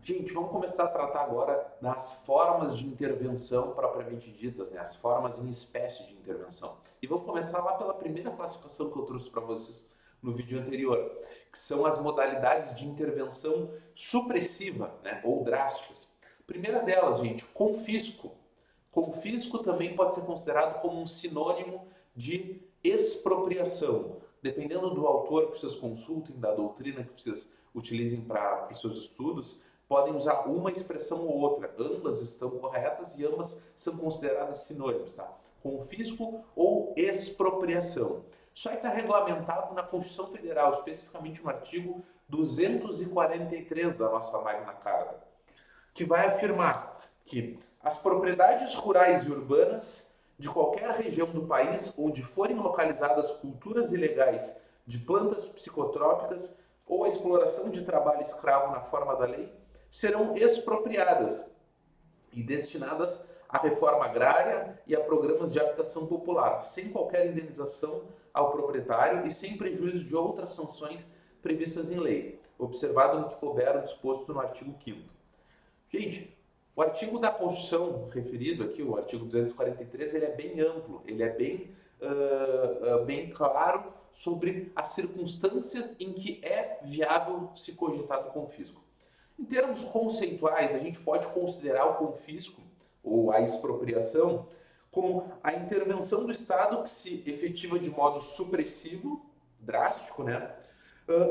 Gente, vamos começar a tratar agora das formas de intervenção propriamente ditas, né? As formas em espécie de intervenção. E vamos começar lá pela primeira classificação que eu trouxe para vocês no vídeo anterior, que são as modalidades de intervenção supressiva, né? Ou drásticas. Primeira delas, gente, confisco. Confisco também pode ser considerado como um sinônimo de expropriação. Dependendo do autor que vocês consultem, da doutrina que vocês utilizem para os seus estudos, podem usar uma expressão ou outra. Ambas estão corretas e ambas são consideradas sinônimos, tá? Confisco ou expropriação. Isso aí está regulamentado na Constituição Federal, especificamente no artigo 243 da nossa Magna Carta, que vai afirmar que as propriedades rurais e urbanas de qualquer região do país onde forem localizadas culturas ilegais de plantas psicotrópicas ou a exploração de trabalho escravo na forma da lei serão expropriadas e destinadas à reforma agrária e a programas de habitação popular, sem qualquer indenização ao proprietário e sem prejuízo de outras sanções previstas em lei, observado no que couber o disposto no artigo 5º. Gente, o artigo da Constituição referido aqui, o artigo 243, ele é bem amplo, ele é bem claro sobre as circunstâncias em que é viável se cogitar do confisco. Em termos conceituais, a gente pode considerar o confisco ou a expropriação como a intervenção do Estado que se efetiva de modo supressivo, drástico, né?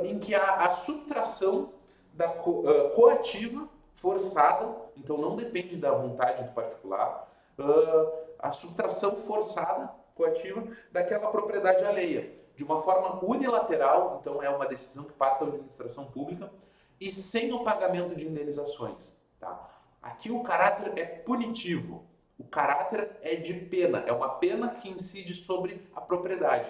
Em que há a subtração da coativa forçada, então não depende da vontade do particular, a subtração forçada, coativa, daquela propriedade alheia, de uma forma unilateral, então é uma decisão que parte da administração pública, e sem o pagamento de indenizações. Tá? Aqui o caráter é punitivo, o caráter é de pena, é uma pena que incide sobre a propriedade.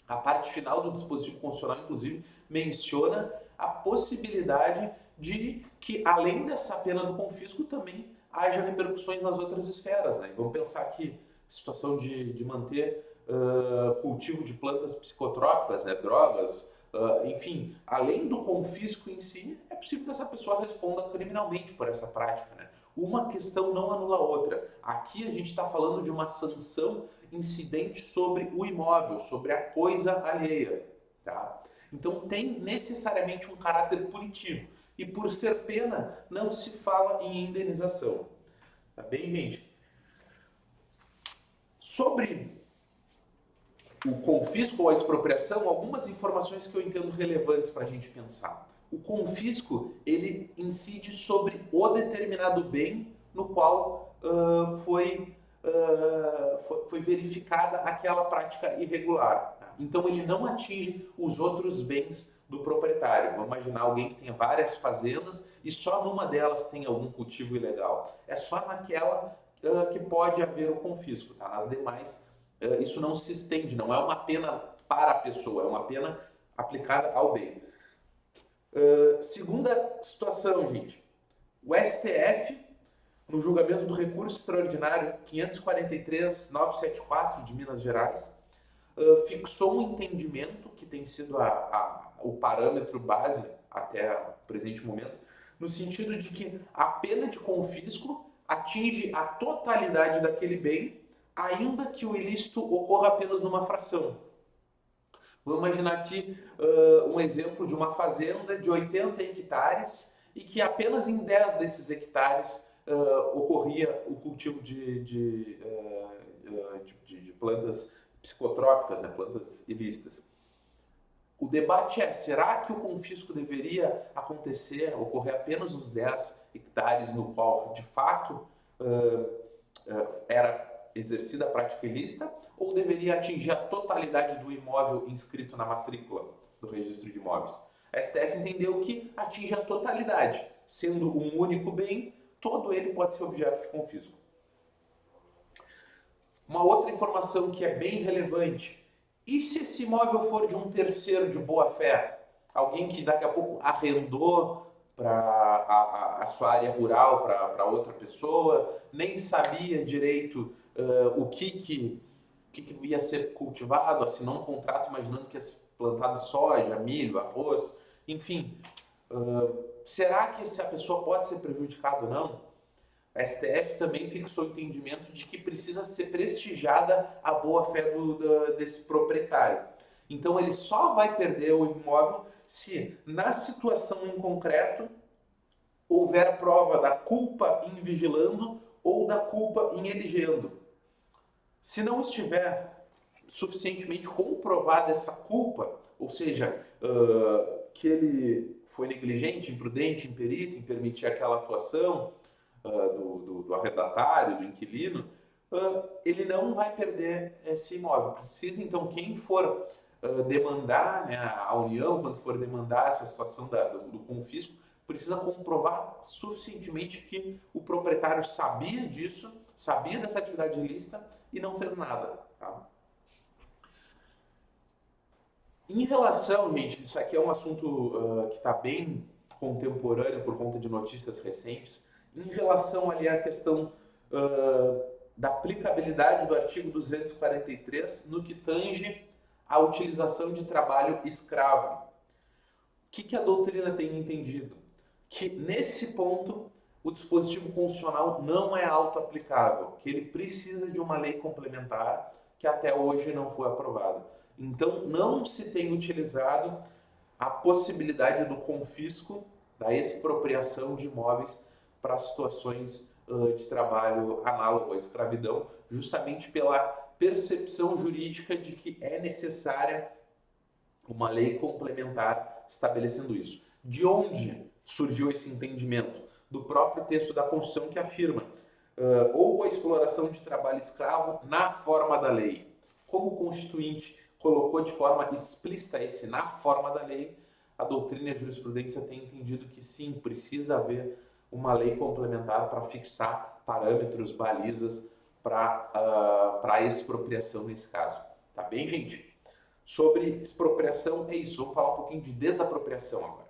A parte final do dispositivo constitucional, inclusive, menciona a possibilidade de que, além dessa pena do confisco, também haja repercussões nas outras esferas. Né? Vamos pensar aqui situação de manter cultivo de plantas psicotrópicas, né? Drogas, enfim, além do confisco em si, é possível que essa pessoa responda criminalmente por essa prática. Né? Uma questão não anula a outra. Aqui a gente está falando de uma sanção incidente sobre o imóvel, sobre a coisa alheia. Tá? Então tem necessariamente um caráter punitivo. E por ser pena, não se fala em indenização. Tá bem, gente? Sobre o confisco ou a expropriação, algumas informações que eu entendo relevantes para a gente pensar. O confisco, ele incide sobre o determinado bem no qual foi verificada aquela prática irregular. Tá? Então, ele não atinge os outros bens do proprietário. Vamos imaginar alguém que tenha várias fazendas e só numa delas tem algum cultivo ilegal. É só naquela que pode haver o confisco. Tá? Nas demais, isso não se estende, não é uma pena para a pessoa, é uma pena aplicada ao bem. Segunda situação, gente. O STF, no julgamento do recurso extraordinário 543.974 de Minas Gerais, fixou um entendimento que tem sido o parâmetro base até o presente momento, no sentido de que a pena de confisco atinge a totalidade daquele bem, ainda que o ilícito ocorra apenas numa fração. Vou imaginar aqui um exemplo de uma fazenda de 80 hectares e que apenas em 10 desses hectares ocorria o cultivo de plantas psicotrópicas, né, plantas ilícitas. O debate é, será que o confisco deveria acontecer, ocorrer apenas nos 10 hectares no qual, de fato, era exercida a prática ilícita, ou deveria atingir a totalidade do imóvel inscrito na matrícula do registro de imóveis? A STF entendeu que atinge a totalidade, sendo um único bem, todo ele pode ser objeto de confisco. Uma outra informação que é bem relevante: e se esse imóvel for de um terceiro de boa fé? Alguém que daqui a pouco arrendou para a sua área rural para outra pessoa, nem sabia direito o que ia ser cultivado, assinou um contrato imaginando que ia ser plantado soja, milho, arroz, enfim. será que essa pessoa pode ser prejudicada ou não? A STF também fixou o entendimento de que precisa ser prestigiada a boa-fé desse proprietário. Então, ele só vai perder o imóvel se, na situação em concreto, houver prova da culpa em vigilando ou da culpa em eligendo. Se não estiver suficientemente comprovada essa culpa, ou seja, que ele foi negligente, imprudente, imperito em permitir aquela atuação do arrendatário, do inquilino, ele não vai perder esse imóvel. Precisa, então, quem for demandar, né, a União, quando for demandar essa situação do confisco, precisa comprovar suficientemente que o proprietário sabia disso, sabia dessa atividade ilícita e não fez nada. Tá? Em relação, gente, isso aqui é um assunto que está bem contemporâneo por conta de notícias recentes, em relação ali à questão da aplicabilidade do artigo 243 no que tange à utilização de trabalho escravo. O que a doutrina tem entendido? Que nesse ponto o dispositivo constitucional não é auto-aplicável, que ele precisa de uma lei complementar que até hoje não foi aprovada. Então não se tem utilizado a possibilidade do confisco, da expropriação de imóveis para situações de trabalho análogo à escravidão, justamente pela percepção jurídica de que é necessária uma lei complementar estabelecendo isso. De onde surgiu esse entendimento? Do próprio texto da Constituição que afirma ou a exploração de trabalho escravo na forma da lei. Como o Constituinte colocou de forma explícita esse na forma da lei, a doutrina e a jurisprudência têm entendido que sim, precisa haver uma lei complementar para fixar parâmetros, balizas para a expropriação nesse caso. Tá bem, gente? Sobre expropriação é isso. Vamos falar um pouquinho de desapropriação agora.